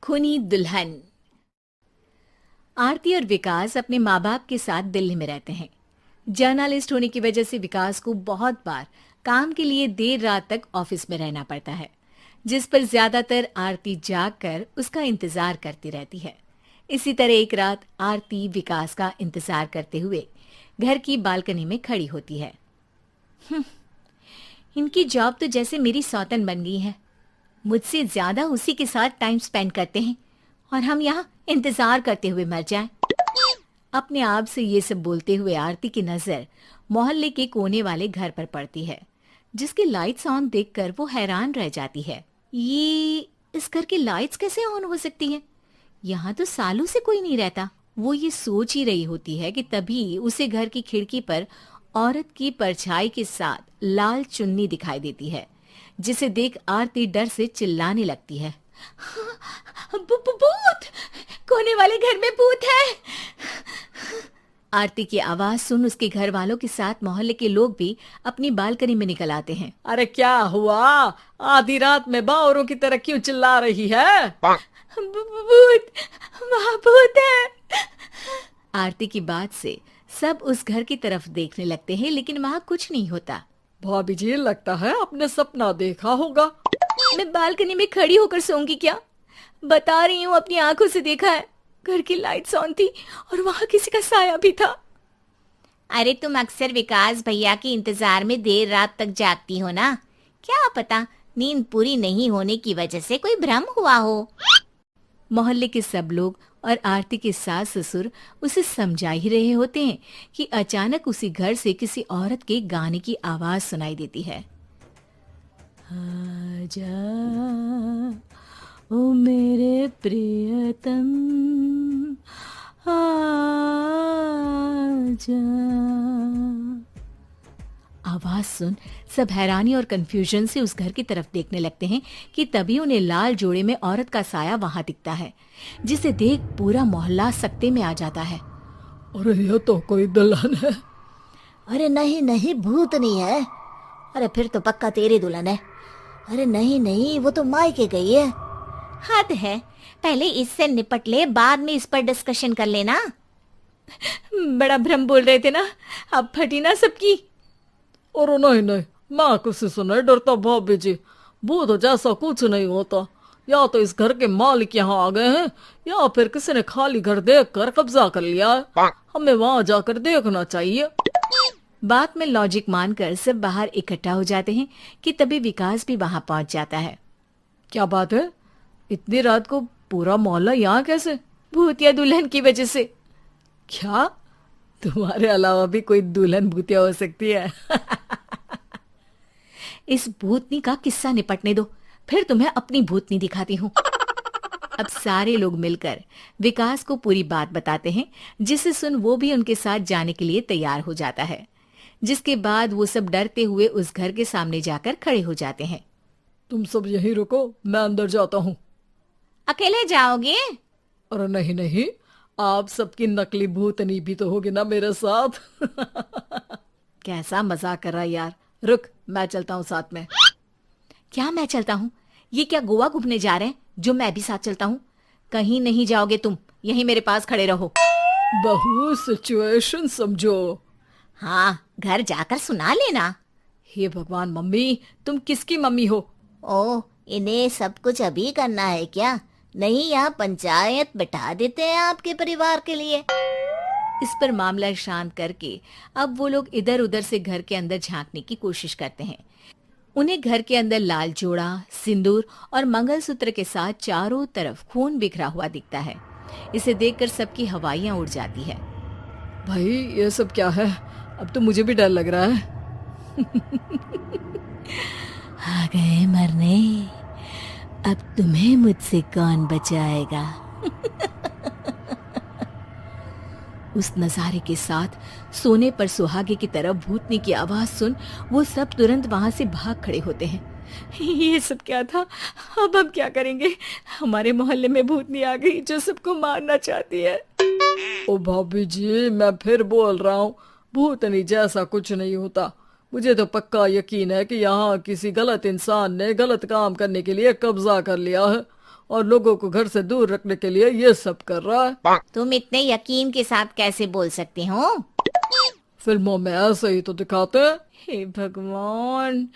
खूनी दुल्हन। आरती और विकास अपने माँ बाप के साथ दिल्ली में रहते हैं। जर्नलिस्ट होने की वजह से विकास को बहुत बार काम के लिए देर रात तक ऑफिस में रहना पड़ता है, जिस पर ज्यादातर आरती जाग कर उसका इंतजार करती रहती है। इसी तरह एक रात आरती विकास का इंतजार करते हुए घर की बालकनी में खड़ी होती है। इनकी जॉब तो जैसे मेरी सौतन बन गई है। मुझसे ज्यादा उसी के साथ टाइम स्पेंड करते हैं और हम यहाँ इंतजार करते हुए मर जाएं। अपने आप से ये सब बोलते हुए आरती की नजर मोहल्ले के कोने वाले घर पर पड़ती है, जिसकी लाइट्स ऑन देखकर वो हैरान रह जाती है। ये इस घर की लाइट्स कैसे ऑन हो सकती हैं? यहाँ तो सालों से कोई नहीं रहता। वो ये सोच ही रही होती है कि तभी उसे घर की खिड़की पर औरत की परछाई के साथ लाल चुन्नी दिखाई देती है, जिसे देख आरती डर से चिल्लाने लगती है। भूत! कोने वाले घर में भूत है! आरती की आवाज सुन उसके घर वालों के साथ मोहल्ले के लोग भी अपनी बालकनी में निकल आते हैं। अरे क्या हुआ? आधी रात में बावरों की तरह क्यों चिल्ला रही है? भूत! वहाँ भूत है! आरती की बात से सब उस घर की तरफ देखने लगते हैं, लेकिन वहाँ कुछ नहीं होता। भाभी जी, लगता है आपने सपना देखा होगा। मैं बालकनी में खड़ी होकर सोऊंगी क्या? बता रही हूँ, अपनी आंखों से देखा है। घर की लाइट्स ऑन थी और वहाँ किसी का साया भी था। अरे तुम अक्सर विकास भैया के इंतजार में देर रात तक जागती हो ना? क्या पता नींद पूरी नहीं होने की वजह से कोई भ्रम हुआ हो। मोहल्ले के सब लोग और आरती के सास ससुर उसे समझा ही रहे होते हैं कि अचानक उसी घर से किसी औरत के गाने की आवाज सुनाई देती है। आजा ओ मेरे प्रियतम, आजा। आवाज सुन सब हैरानी और कंफ्यूजन से उस घर की तरफ देखने लगते हैं कि तभी उन्हें लाल जोड़े में औरत का साया वहां दिखता है, जिसे देख पूरा मोहल्ला सकते में आ जाता है। अरे ये तो कोई दुल्हन है। अरे नहीं नहीं, भूत नहीं है। अरे फिर तो पक्का तेरी दुल्हन है। अरे नहीं नहीं, वो तो मायके गई है। हद है, पहले इससे निपट ले, बाद में इस पर डिस्कशन कर लेना। बड़ा भ्रम बोल रहे थे ना, अब फटी ना सबकी। और नहीं नहीं, मैं किसी से नहीं डरता भाभी जी। भूत जैसा कुछ नहीं होता। या तो इस घर के मालिक यहाँ आ गए हैं, या फिर किसी ने खाली घर देख कर कब्जा कर लिया है। हमें वहां जाकर देखना चाहिए। बात में लॉजिक मानकर सब बाहर इकट्ठा हो जाते हैं कि तभी विकास भी वहां पहुंच जाता है। क्या बात है? इतनी रात को पूरा मोहल्ला यहाँ कैसे? भूतिया दुल्हन की वजह से। क्या तुम्हारे अलावा भी कोई दुल्हन भूतिया हो सकती है? इस भूतनी का किस्सा निपटने दो, फिर तुम्हें अपनी भूतनी दिखाती हूँ। अब सारे लोग मिलकर विकास को पूरी बात बताते हैं, जिसे सुन वो भी उनके साथ जाने के लिए तैयार हो जाता है। जिसके बाद वो सब डरते हुए उस घर के सामने जाकर खड़े हो जाते हैं। तुम सब यहीं रुको, मैं अंदर जाता हूँ। अकेले जाओगे? अरे नहीं नहीं, आप सबकी नकली भूतनी भी तो होगी ना मेरे साथ। कैसा मजाक कर रहा है यार। रुक, मैं चलता हूँ साथ में। क्या मैं चलता हूँ? ये क्या गोवा घूमने जा रहे हैं जो मैं भी साथ चलता हूँ? कहीं नहीं जाओगे तुम, यहीं मेरे पास खड़े रहो। बहू, सिचुएशन समझो। हाँ, घर जाकर सुना लेना। हे भगवान, मम्मी तुम किसकी मम्मी हो? ओ, इन्हें सब कुछ अभी करना है क्या? नहीं, यहाँ पंचायत बिठा देते हैं आपके परिवार के लिए। इस पर मामला शांत करके अब वो लोग इधर उधर से घर के अंदर झांकने की कोशिश करते हैं। उन्हें घर के अंदर लाल जोड़ा, सिंदूर और मंगलसूत्र के साथ चारों तरफ खून बिखरा हुआ दिखता है। इसे देखकर सबकी हवाइयां उड़ जाती है। भाई ये सब क्या है? अब तो मुझे भी डर लग रहा है। आ गए मरने, अब तुम्हें मुझसे कौन बचाएगा? उस नजारे के साथ सोने पर सुहागे की तरफ भूतनी की आवाज सुन वो सब तुरंत वहां से भाग खड़े होते हैं। ये सब क्या था? अब हम क्या करेंगे? हमारे मोहल्ले में भूतनी आ गई जो सबको मारना चाहती है। ओ भाभी जी, मैं फिर बोल रहा हूँ, भूतनी जैसा कुछ नहीं होता। मुझे तो पक्का यकीन है कि यहाँ किसी गलत इंसान ने गलत काम करने के लिए कब्जा कर लिया है और लोगों को घर से दूर रखने के लिए ये सब कर रहा है। तुम इतने यकीन के साथ कैसे बोल सकते हो? फिल्मों में ऐसे ही तो दिखाते हैं। हे भगवान,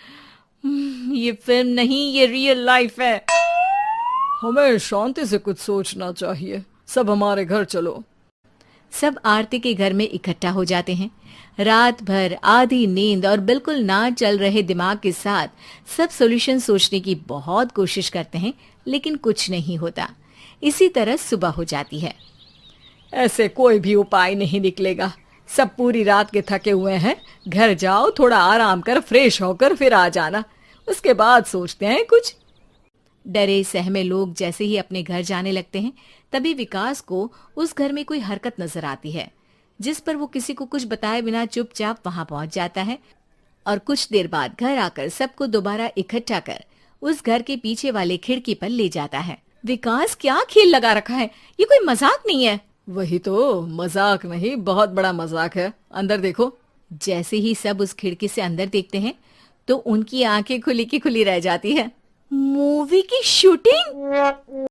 ये फिल्म नहीं, ये रियल लाइफ है। हमें शांति से कुछ सोचना चाहिए। सब हमारे घर चलो। सब आरती के घर में इकट्ठा हो जाते हैं। रात भर आधी नींद और बिल्कुल ना चल रहे दिमाग के साथ सब सॉल्यूशन सोचने की बहुत कोशिश करते हैं, लेकिन कुछ नहीं होता। इसी तरह सुबह हो जाती है। ऐसे कोई भी उपाय नहीं निकलेगा। सब पूरी रात के थके हुए हैं। घर जाओ, थोड़ा आराम कर, फ्रेश होकर फिर आ जाना। उसके बाद सोचते हैं कुछ। डरे सहमे लोग जैसे ही अपने घर जाने लगते हैं, तभी विकास को उस घर में कोई हरकत नजर आती है, जिस पर वो किसी को कुछ बताए बिना चुपचाप वहां पहुंच जाता है और कुछ देर बाद घर आकर सबको दोबारा इकट्ठा कर उस घर के पीछे वाले खिड़की पर ले जाता है। विकास, क्या खेल लगा रखा है? ये कोई मजाक नहीं है। वही तो, मजाक नहीं, बहुत बड़ा मजाक है। अंदर देखो। जैसे ही सब उस खिड़की से अंदर देखते हैं तो उनकी आंखें खुली की खुली रह जाती है। मूवी की शूटिंग?